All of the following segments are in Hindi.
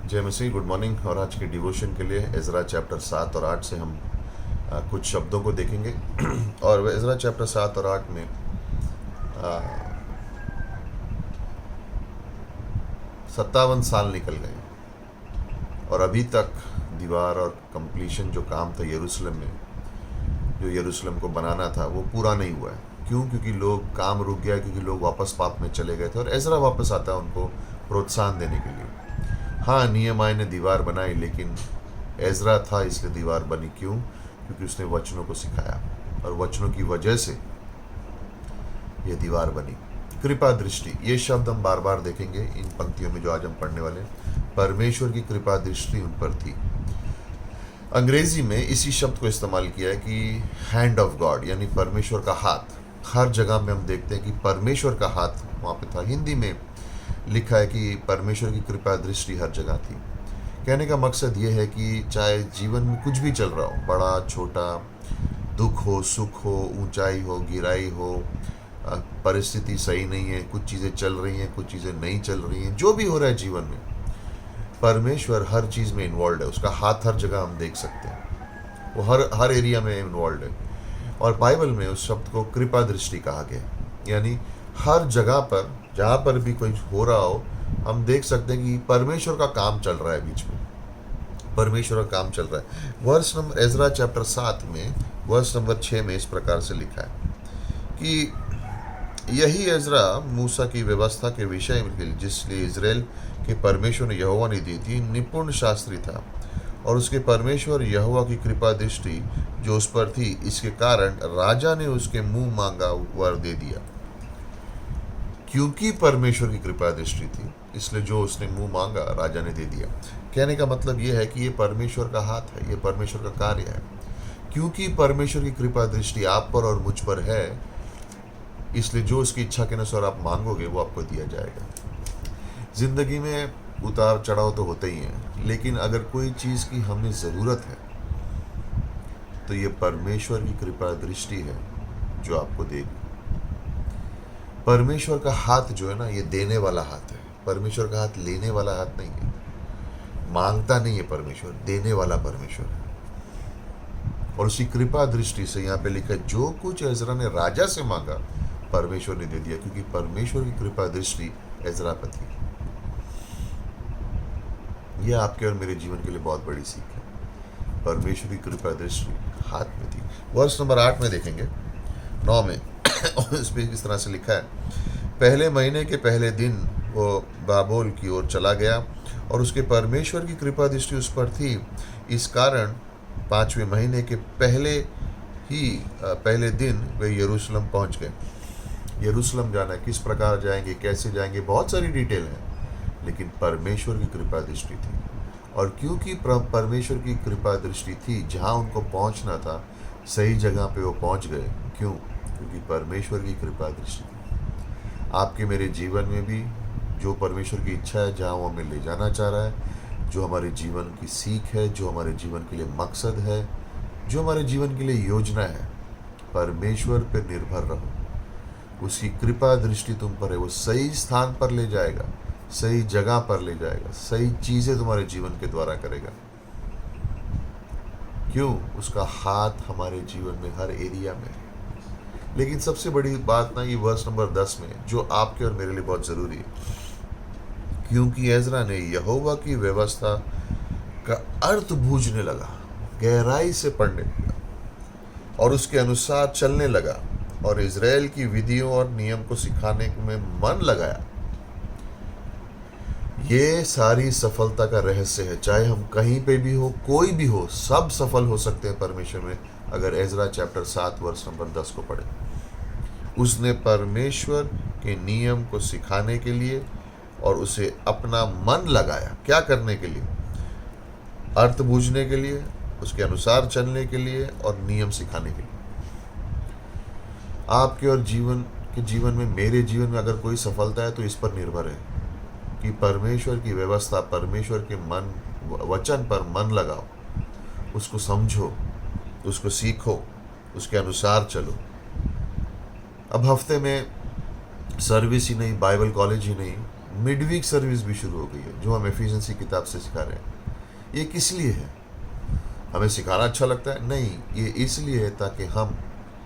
जय मसीह, गुड मॉर्निंग। और आज के डिवोशन के लिए इज़रा चैप्टर 7 और 8 से हम कुछ शब्दों को देखेंगे। और इज़रा चैप्टर 7 और 8 में 57 साल निकल गए और अभी तक दीवार और कंप्लीशन जो काम था यरूशलेम में, जो यरूशलेम को बनाना था, वो पूरा नहीं हुआ है। क्यों? क्योंकि लोग काम रुक गया, क्योंकि लोग वापस पाप में चले गए थे और इज़रा वापस आता है उनको प्रोत्साहन देने के लिए। हाँ, नियमाय ने दीवार बनाई, लेकिन एज़रा था इसलिए दीवार बनी। क्यों? क्योंकि उसने वचनों को सिखाया और वचनों की वजह से ये दीवार बनी। कृपा दृष्टि, ये शब्द हम बार बार देखेंगे इन पंक्तियों में जो आज हम पढ़ने वाले हैं। परमेश्वर की कृपा दृष्टि उन पर थी। अंग्रेजी में इसी शब्द को इस्तेमाल किया है कि हैंड ऑफ गॉड, यानी परमेश्वर का हाथ। हर जगह में हम देखते हैं कि परमेश्वर का हाथ वहाँ पे था। हिंदी में लिखा है कि परमेश्वर की कृपा दृष्टि हर जगह थी। कहने का मकसद ये है कि चाहे जीवन में कुछ भी चल रहा हो, बड़ा छोटा, दुख हो, सुख हो, ऊंचाई हो, गिराई हो, परिस्थिति सही नहीं है, कुछ चीज़ें चल रही हैं, कुछ चीज़ें नहीं चल रही हैं, जो भी हो रहा है जीवन में, परमेश्वर हर चीज़ में इन्वॉल्व है। उसका हाथ हर जगह हम देख सकते हैं, वो हर एरिया में इन्वॉल्व है। और बाइबल में उस शब्द को कृपा दृष्टि कहा गया, यानी हर जगह पर जहाँ पर भी कोई हो रहा हो, हम देख सकते हैं कि परमेश्वर का काम चल रहा है, बीच में परमेश्वर का काम चल रहा है। वर्स नंबर इज़रा चैप्टर 7 में वर्स नंबर 6 में इस प्रकार से लिखा है कि यही इज़रा मूसा की व्यवस्था के विषय में, जिसलिए इज़राइल के परमेश्वर ने यहोवा ने दी थी, निपुण शास्त्री था, और उसके परमेश्वर यहोवा की कृपा दृष्टि जो उस पर थी, इसके कारण राजा ने उसके मुंह मांगा वर दे दिया। क्योंकि परमेश्वर की कृपा दृष्टि थी, इसलिए जो उसने मुंह मांगा राजा ने दे दिया। कहने का मतलब यह है कि ये परमेश्वर का हाथ है, ये परमेश्वर का कार्य है। क्योंकि परमेश्वर की कृपा दृष्टि आप पर और मुझ पर है, इसलिए जो उसकी इच्छा के अनुसार आप मांगोगे वो आपको दिया जाएगा। जिंदगी में उतार चढ़ाव तो होते ही हैं, लेकिन अगर कोई चीज़ की हमें ज़रूरत है तो ये परमेश्वर की कृपा दृष्टि है जो आपको देगी। परमेश्वर का हाथ जो है ना, ये देने वाला हाथ है। परमेश्वर का हाथ लेने वाला हाथ नहीं है, मांगता नहीं है परमेश्वर, देने वाला परमेश्वर है। और उसी कृपा दृष्टि से यहाँ पे लिखा है, जो कुछ इज़रा ने राजा से मांगा परमेश्वर ने दे दिया, क्योंकि परमेश्वर की कृपा दृष्टि इज़रा पर थी। यह आपके और मेरे जीवन के लिए बहुत बड़ी सीख है। परमेश्वर की कृपा दृष्टि हाथ में थी। वर्ष नंबर 8 में देखेंगे, 9 में इस पे इस तरह से लिखा है, पहले महीने के पहले दिन वो बाबोल की ओर चला गया और उसके परमेश्वर की कृपा दृष्टि उस पर थी। इस कारण 5वें महीने के पहले दिन वे यरूशलेम पहुंच गए। यरूशलेम जाना है, किस प्रकार जाएंगे, कैसे जाएंगे, बहुत सारी डिटेल है, लेकिन परमेश्वर की कृपा दृष्टि थी। और क्योंकि परमेश्वर की कृपा दृष्टि थी, जहाँ उनको पहुँचना था सही जगह पे वो पहुँच गए। क्यों? क्योंकि परमेश्वर की कृपा दृष्टि थी। आपके मेरे जीवन में भी जो परमेश्वर की इच्छा है, जहाँ वो हमें ले जाना चाह रहा है, जो हमारे जीवन की सीख है, जो हमारे जीवन के लिए मकसद है, जो हमारे जीवन के लिए योजना है, परमेश्वर पर निर्भर रहो। उसकी कृपा दृष्टि तुम पर है, वो सही स्थान पर ले जाएगा, सही जगह पर ले जाएगा, सही चीज़ें तुम्हारे जीवन के द्वारा करेगा। क्यों? उसका हाथ हमारे जीवन में हर एरिया में है। लेकिन सबसे बड़ी बात ना, ये वर्स नंबर 10 में, जो आपके और मेरे लिए बहुत ज़रूरी है, क्योंकि इज़रा ने यहोवा की व्यवस्था का अर्थ बूझने लगा, गहराई से पढ़ने लगा और उसके अनुसार चलने लगा, और इज़राइल की विधियों और नियम को सिखाने में मन लगाया। ये सारी सफलता का रहस्य है। चाहे हम कहीं पे भी हो, कोई भी हो, सब सफल हो सकते हैं परमेश्वर में, अगर इज़रा चैप्टर 7 वर्ष नंबर 10 को पढ़े। उसने परमेश्वर के नियम को सिखाने के लिए और उसे अपना मन लगाया। क्या करने के लिए? अर्थ बूझने के लिए, उसके अनुसार चलने के लिए और नियम सिखाने के लिए। आपके और जीवन में, मेरे जीवन में अगर कोई सफलता है तो इस पर निर्भर है कि परमेश्वर की व्यवस्था, परमेश्वर के वचन पर मन लगाओ, उसको समझो, उसको सीखो, उसके अनुसार चलो। अब हफ्ते में सर्विस ही नहीं, बाइबल कॉलेज ही नहीं, मिडवीक सर्विस भी शुरू हो गई है, जो हम एफिशिएंसी किताब से सिखा रहे हैं। ये किस लिए है? हमें सिखाना अच्छा लगता है? नहीं, ये इसलिए है ताकि हम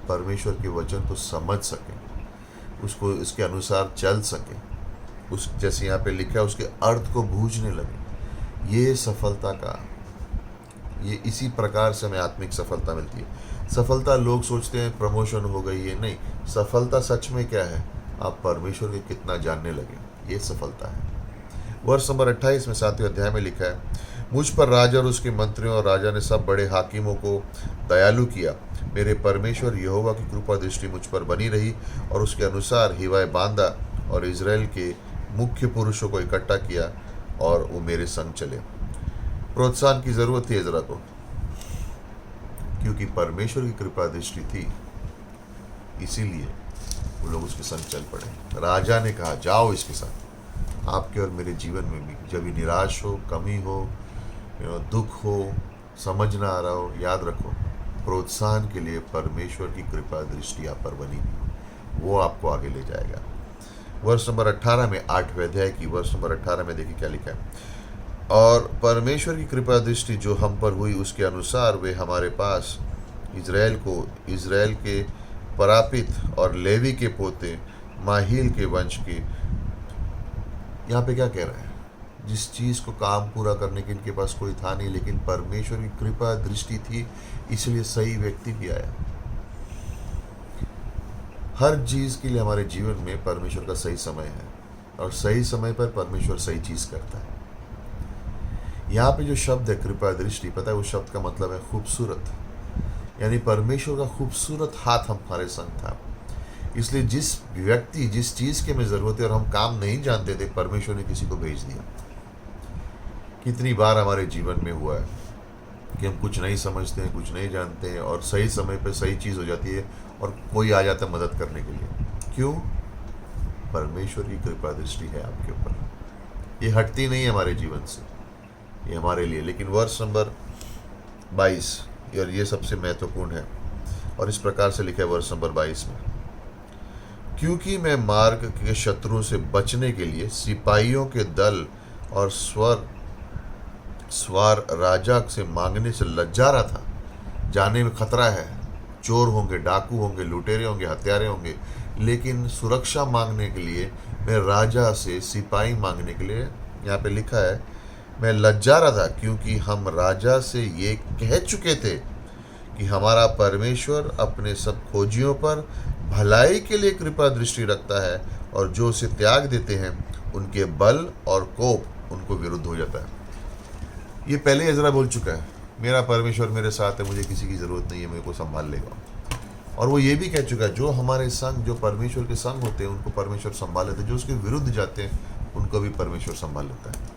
परमेश्वर के वचन को समझ सकें, उसको इसके अनुसार चल सकें, उस जैसे यहाँ पे लिखा है उसके अर्थ को बूझने लगे। ये सफलता का, ये इसी प्रकार से हमें आत्मिक सफलता मिलती है। सफलता लोग सोचते हैं प्रमोशन हो गई है, नहीं। सफलता सच में क्या है? आप परमेश्वर के कितना जानने लगे, ये सफलता है। वर्ष नंबर 28 में 7वें अध्याय में लिखा है, मुझ पर राजा और उसके मंत्रियों और राजा ने सब बड़े हाकिमों को दयालु किया। मेरे परमेश्वर यहोवा की कृपा दृष्टि मुझ पर बनी रही और उसके अनुसार हिवाए बांधा और इज़राइल के मुख्य पुरुषों को इकट्ठा किया और वो मेरे संग चले। प्रोत्साहन की जरूरत थी इज़रा को, क्योंकि परमेश्वर की कृपा दृष्टि थी, इसीलिए वो लोग उसके संग चल पड़े। राजा ने कहा जाओ इसके साथ। आपके और मेरे जीवन में भी जब भी निराश हो, कमी हो, दुख हो, समझ ना आ रहा हो, याद रखो प्रोत्साहन के लिए परमेश्वर की कृपा दृष्टि आप पर बनी हुई, वो आपको आगे ले जाएगा। वर्ष नंबर 18 में 8वें अध्याय की वर्ष नंबर 18 में देखिए क्या लिखा है, और परमेश्वर की कृपा दृष्टि जो हम पर हुई उसके अनुसार वे हमारे पास इज़राइल के परापित और लेवी के पोते माहील के वंश के। यहाँ पे क्या कह रहा है? जिस चीज़ को काम पूरा करने के इनके पास कोई था नहीं, लेकिन परमेश्वर की कृपा दृष्टि थी, इसलिए सही व्यक्ति भी आया। हर चीज़ के लिए हमारे जीवन में परमेश्वर का सही समय है, और सही समय पर परमेश्वर सही चीज़ करता है। यहाँ पे जो शब्द है कृपा दृष्टि, पता है वो शब्द का मतलब है खूबसूरत, यानी परमेश्वर का खूबसूरत हाथ हमारे संग था। इसलिए जिस व्यक्ति, जिस चीज़ की हमें ज़रूरत है और हम काम नहीं जानते थे, परमेश्वर ने किसी को भेज दिया। कितनी बार हमारे जीवन में हुआ है कि हम कुछ नहीं समझते हैं, कुछ नहीं जानते हैं, और सही समय पर सही चीज़ हो जाती है और कोई आ जाता है मदद करने के लिए। क्यों? परमेश्वर की कृपा दृष्टि है आपके ऊपर, ये हटती नहीं है हमारे जीवन से, ये हमारे लिए। लेकिन वर्ष नंबर 22, और ये सबसे महत्वपूर्ण है, और इस प्रकार से लिखा है वर्ष नंबर 22 में, क्योंकि मैं मार्ग के शत्रुओं से बचने के लिए सिपाहियों के दल और स्वार राजा से मांगने से लज्जा रहा था। जाने में खतरा है, चोर होंगे, डाकू होंगे, लुटेरे होंगे, हत्यारे होंगे, लेकिन सुरक्षा मांगने के लिए मैं राजा से सिपाही मांगने के लिए, यहाँ पे लिखा है, मैं लज्जा रहा था, क्योंकि हम राजा से ये कह चुके थे कि हमारा परमेश्वर अपने सब खोजियों पर भलाई के लिए कृपा दृष्टि रखता है, और जो उसे त्याग देते हैं उनके बल और कोप उनको विरुद्ध हो जाता है। ये पहले इज़रा बोल चुका है, मेरा परमेश्वर मेरे साथ है, मुझे किसी की ज़रूरत नहीं है, मेरे को संभाल लेगा। और वो ये भी कह चुका है, जो हमारे संग, जो परमेश्वर के संग होते हैं उनको परमेश्वर संभाल लेते हैं, जो उसके विरुद्ध जाते हैं उनको भी परमेश्वर संभाल लेता है।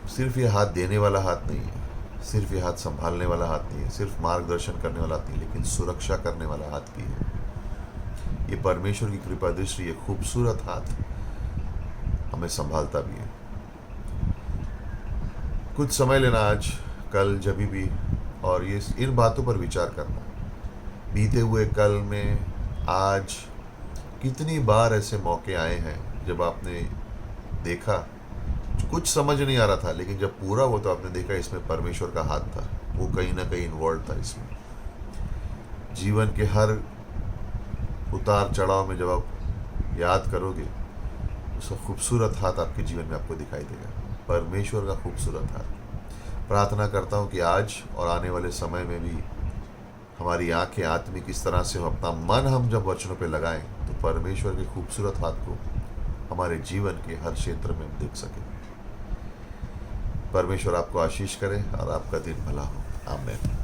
सिर्फ ये हाथ देने वाला हाथ नहीं है, सिर्फ ये हाथ संभालने वाला हाथ नहीं है, सिर्फ मार्गदर्शन करने वाला हाथ नहीं, लेकिन सुरक्षा करने वाला हाथ भी है। ये परमेश्वर की कृपा दृष्टि, ये खूबसूरत हाथ हमें संभालता भी है। कुछ समय लेना आज, कल, जब भी, और ये इन बातों पर विचार करना। बीते हुए कल में, आज कितनी बार ऐसे मौके आए हैं जब आपने देखा कुछ समझ नहीं आ रहा था, लेकिन जब पूरा हुआ तो आपने देखा इसमें परमेश्वर का हाथ था, वो कहीं ना कहीं इन्वॉल्व था इसमें। जीवन के हर उतार चढ़ाव में जब आप याद करोगे, उसका खूबसूरत हाथ आपके जीवन में आपको दिखाई देगा, परमेश्वर का खूबसूरत हाथ। प्रार्थना करता हूँ कि आज और आने वाले समय में भी हमारी आंखें आत्मिक इस तरह से हो, अपना मन हम जब वचनों पे लगाएं तो परमेश्वर के खूबसूरत हाथ को हमारे जीवन के हर क्षेत्र में देख सकें। परमेश्वर आपको आशीष करे और आपका दिन भला हो। आमीन।